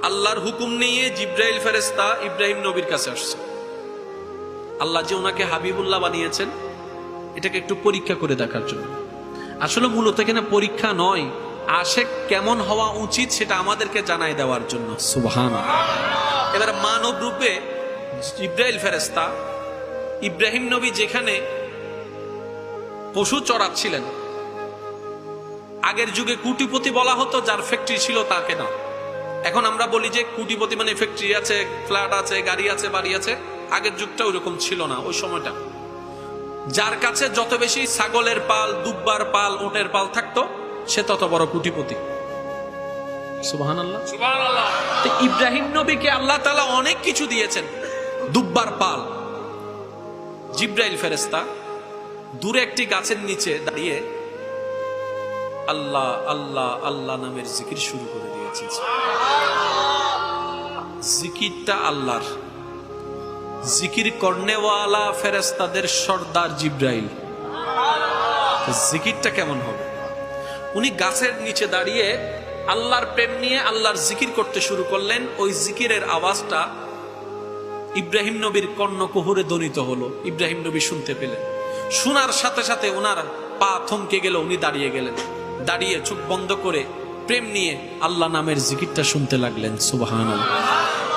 আল্লাহর হুকুম নিয়ে জিব্রাইল ফেরেশতা ইব্রাহিম নবীর কাছে আসছে। আল্লাহ যে ওনাকে হাবিবুল্লাহ বানিয়েছেন এটাকে একটু পরীক্ষা করে দেখার জন্য। আসলে মূলত এখানে পরীক্ষা নয়, আশেক কেমন হওয়া উচিত সেটা আমাদেরকে জানাই দেওয়ার জন্য। সুবহানাল্লাহ। এবার মানব রূপে জিব্রাইল ফেরেশতা ইব্রাহিম নবী যেখানে পশু চড়াচ্ছিলেন, আগের যুগে কুটিপতি বলা হতো যার ফ্যাক্টরি ছিল তাকে না। এখন আমরা বলি যে কুটিপতি মানে ফ্যাক্টরি আছে, ফ্ল্যাট আছে, গাড়ি আছে, বাড়ি আছে। আগের যুগটা ওইরকম ছিল না। ওই সময়টা যার কাছে যত বেশি ছাগলের পাল, দুব্বার পাল, উটের পাল থাকতো সে তত বড় কুটিপতি। সুবহানাল্লাহ, সুবহানাল্লাহ। তো ইব্রাহিম নবীকে আল্লাহ তাআলা অনেক কিছু দিয়েছেন, দুব্বার পাল। জিব্রাইল ফেরেশতা দূরে একটি গাছের নিচে দাঁড়িয়ে আল্লাহ আল্লাহ আল্লাহ নামের জিকির শুরু করে দিয়েছেন। জিকিরটা আল্লাহর, জিকির করনেওয়ালা ফেরেশতাদের সর্দার জিব্রাইল। জিকিরটা কেমন হবে? উনি গাছের নিচে দাঁড়িয়ে আল্লাহর প্রেম নিয়ে আল্লাহর জিকির করতে শুরু করলেন। ওই জিকিরের আওয়াজটা ইব্রাহিম নবীর কর্ণকুহরে ধ্বনিত হলো। ইব্রাহিম নবী শুনতে পেলেন। শোনার সাথে সাথে ওনার পা থমকে গেল। উনি দাঁড়িয়ে গেলেন। দাঁড়িয়ে চোখ বন্ধ করে প্রেম নিয়ে আল্লাহ নামের জিকিরটা শুনতে লাগলেন। সুবহানাল্লাহ।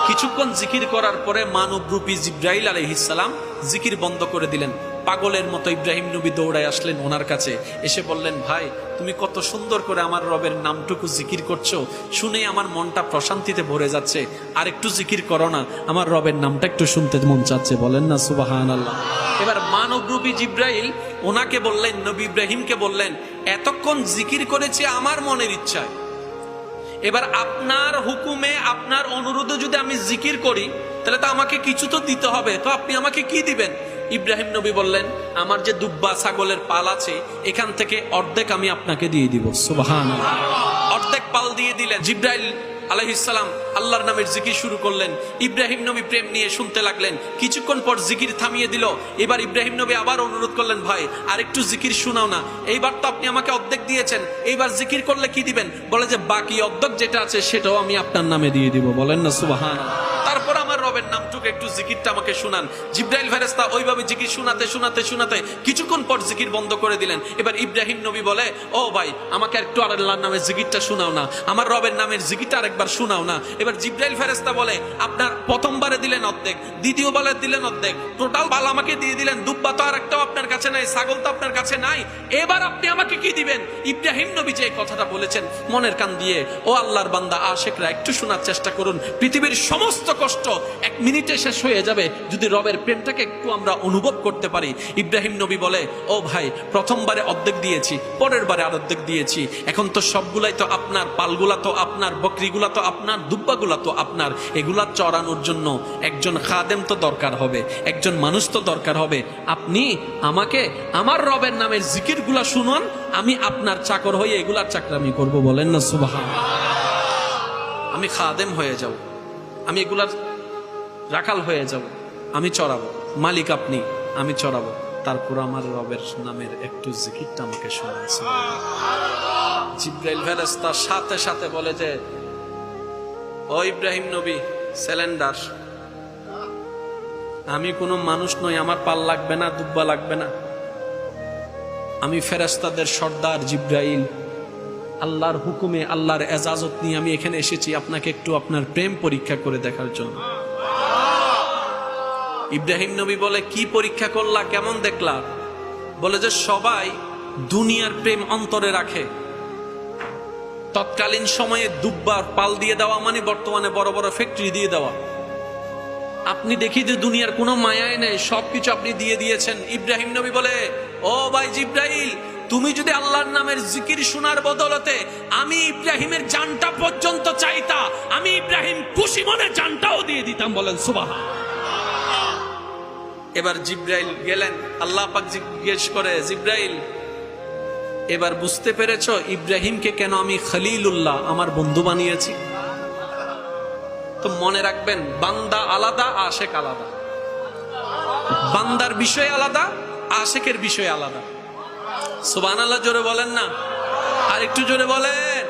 কিছুক্ষণ জিকির করার পরে মানবরূপী জিব্রাইল আলাইহিস সালাম জিকির বন্ধ করে দিলেন। পাগলের মতো ইব্রাহিম নবী দৌড়ায় আসলেন ওনার কাছে। এসে বললেন, ভাই তুমি কত সুন্দর করে আমার রবের নামটুকু জিকির করছো, শুনে আমার মনটা প্রশান্তিতে ভরে যাচ্ছে। আর একটু জিকির করো না, আমার রবের নামটা একটু শুনতে মন চাচ্ছে। বলেন না সুবহানাল্লাহ। এবার মানবরূপী জিব্রাইল ওনাকে বললেন, নবী ইব্রাহিমকে বললেন, এতক্ষণ জিকির করেছে আমার মনের ইচ্ছায়, এবার আপনার হুকুমে আপনার অনুরোধে যদি আমি জিকির করি তাহলে তো আমাকে কিছু তো দিতে হবে, তো আপনি আমাকে কি দিবেন? ইব্রাহিম নবী বললেন, আমার যে দুব্বা ছাগলের পাল আছে এখান থেকে অর্ধেক আমি আপনাকে দিয়ে দিব। সুবহানাল্লাহ। অর্ধেক পাল দিয়ে দিলেন। জিব্রাইল আলাইহিস সালাম আল্লাহর নামের জিকির শুরু করলেন। ইব্রাহিম নবী প্রেম নিয়ে শুনতে লাগলেন। কিছুক্ষণ পর জিকির থামিয়ে দিল। এবার ইব্রাহিম নবী আবার অনুরোধ করলেন, ভাই আর একটু জিকির শোনাও না, এইবার তো আপনি আমাকে অর্ধেক দিয়েছেন, এইবার জিকির করলে কি দিবেন? বলে যে বাকি অর্ধেক যেটা আছে সেটাও আমি আপনার নামে দিয়ে দিব। বলেন না সুবহানাল্লাহ। তারপর আমার রবের নামটুকু একটু জিকিরটা আমাকে শুনান। জিব্রাইল ফেরেশতা ওইভাবে জিকির শোনাতে শোনাতে শোনাতে কিছুক্ষণ পর জিকির বন্ধ করে দিলেন। এবার ইব্রাহিম নবী বলে, ও ভাই আমাকে একটু আল্লাহর নামের জিকিরটা শোনাও না, আমার রবের নামের জিকিরটা আরেকবার শোনাও না। এবার জিব্রাইল ফেরেশতা বলে, আপনার প্রথমবারে দিলেন অর্ধেক, দ্বিতীয়বারে দিলেন অর্ধেক, টোটাল বাল আমাকে দিয়ে দিলেন, দুব্বা তো আরেকটাও আপনার কাছে নাই, ছাগল তো আপনার কাছে নাই, এবার আপনি আমাকে কি দিবেন? ইব্রাহিম নবী যে কথাটা বলেছেন মনের কান দিয়ে, ও আল্লাহর বান্দা আশেকরা একটু শোনার চেষ্টা করুন। পৃথিবীর সমস্ত কষ্ট এক মিনিটে শেষ হয়ে যাবে যদি রবের প্রেমটাকে একটু আমরা অনুভব করতে পারি। ইব্রাহিম নবী বলে, ও ভাই প্রথমবারে অর্ধেক দিয়েছি, পরের বারে আর অর্ধেক দিয়েছি, এখন তো সবগুলাই তো আপনার, পালগুলা তো আপনার, বকরিগুলা তো আপনার, দুব্বাগুলা তো আপনার। এগুলা চড়ানোর জন্য একজন খাদেম তো দরকার হবে, একজন মানুষ তো দরকার হবে। আপনি আমাকে আমার রবের নামের জিকিরগুলা শুনুন, আমি আপনার চাকর হয়ে এগুলার চাকরামি করব। বলেন না সুবহানাল্লাহ। আমি খাদেম হয়ে যাব, আমি এগুলার রাখাল হয়ে যাব, আমি চড়াবো, মালিক আপনি, আমি চড়াবো, তারপর আমার রবের নামের একটু জিকিরটা আমাকে শোনান। জিব্রাইল ফেরেশতা সাথে সাথে বলে যে, ও ইব্রাহিম নবী সিলিন্ডার, আমি কোনো মানুষ নই, আমার পাল লাগবে না, দুব্বা লাগবে না, আমি ফেরেশতাদের সর্দার জিব্রাইল। আল্লাহর হুকুমে আল্লাহর এজাজত নিয়ে আমি এখানে এসেছি আপনাকে একটু আপনার প্রেম পরীক্ষা করে দেখার জন্য। ইব্রাহিম নবী বলে, কি পরীক্ষা করলা, কেমন দেখলা? বলে যে সবাই দুনিয়ার প্রেম অন্তরে রাখে, তৎকালীন সময়ে দুব্বার পাল দিয়ে দেওয়া মানে বর্তমানে বড় বড় ফ্যাক্টরি দিয়ে দেওয়া। আপনি দেখি যে দুনিয়ার কোনো মায়াই নেই, সবকিছু আপনি দিয়ে দিয়েছেন। ইব্রাহিম নবী বলে, ও ভাই জিব্রাইল, তুমি যদি আল্লাহর নামের জিকির শোনার বদলতে আমি ইব্রাহিমের জানটা পর্যন্ত চাইতা, আমি ইব্রাহিম খুশি মনে জানটাও দিয়ে দিতাম। বলেন সুবহানাল্লাহ। এবার জিব্রাইল গেলেন, আল্লাহ পাক জিজ্ঞেস করে, জিব্রাইল এবার বুঝতে পেরেছো ইব্রাহিমকে কেন আমি খলিলুল্লাহ, আমার বন্ধু বানিয়েছি? তো মনে রাখবেন, বান্দা আলাদা, আশেক আলাদা। বান্দার বিষয় আলাদা, আশেকের বিষয় আলাদা। সুবহানাল্লাহ জোরে বলেন না, আর একটু জোরে বলেন।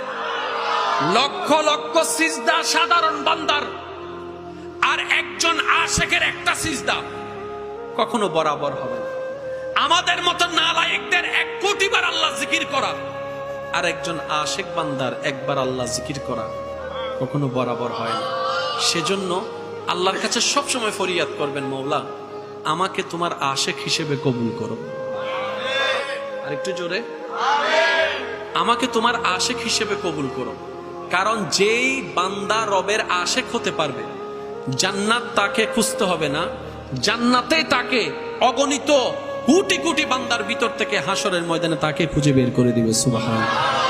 লক্ষ লক্ষ সিজদা সাধারণ বান্দার আর একজন আশিকের একটা সিজদা কখনো বরাবর হবে না। আমাদের মতো নালায়েকদের 1 কোটি বার আল্লাহ জিকির করা আর একজন আশিক বান্দার একবার আল্লাহ জিকির করা কখনো বরাবর হয় না। সেজন্য আল্লাহর কাছে সবসময় ফরিয়াদ করবেন, মওলা আমাকে তোমার আশিক হিসেবে কবুল করো। আর একটু জোরে, আমাকে তোমার আশিক হিসেবে কবুল করো। কারণ যেই বান্দা রবের আশিক হতে পারবে, জান্নাত তাকে খুঁজতে হবে না, জান্নাতে তাকে অগণিত কোটি কোটি বান্দার ভিতর থেকে হাসরের ময়দানে তাকে খুঁজে বের করে দিবে। সুবহানাল্লাহ।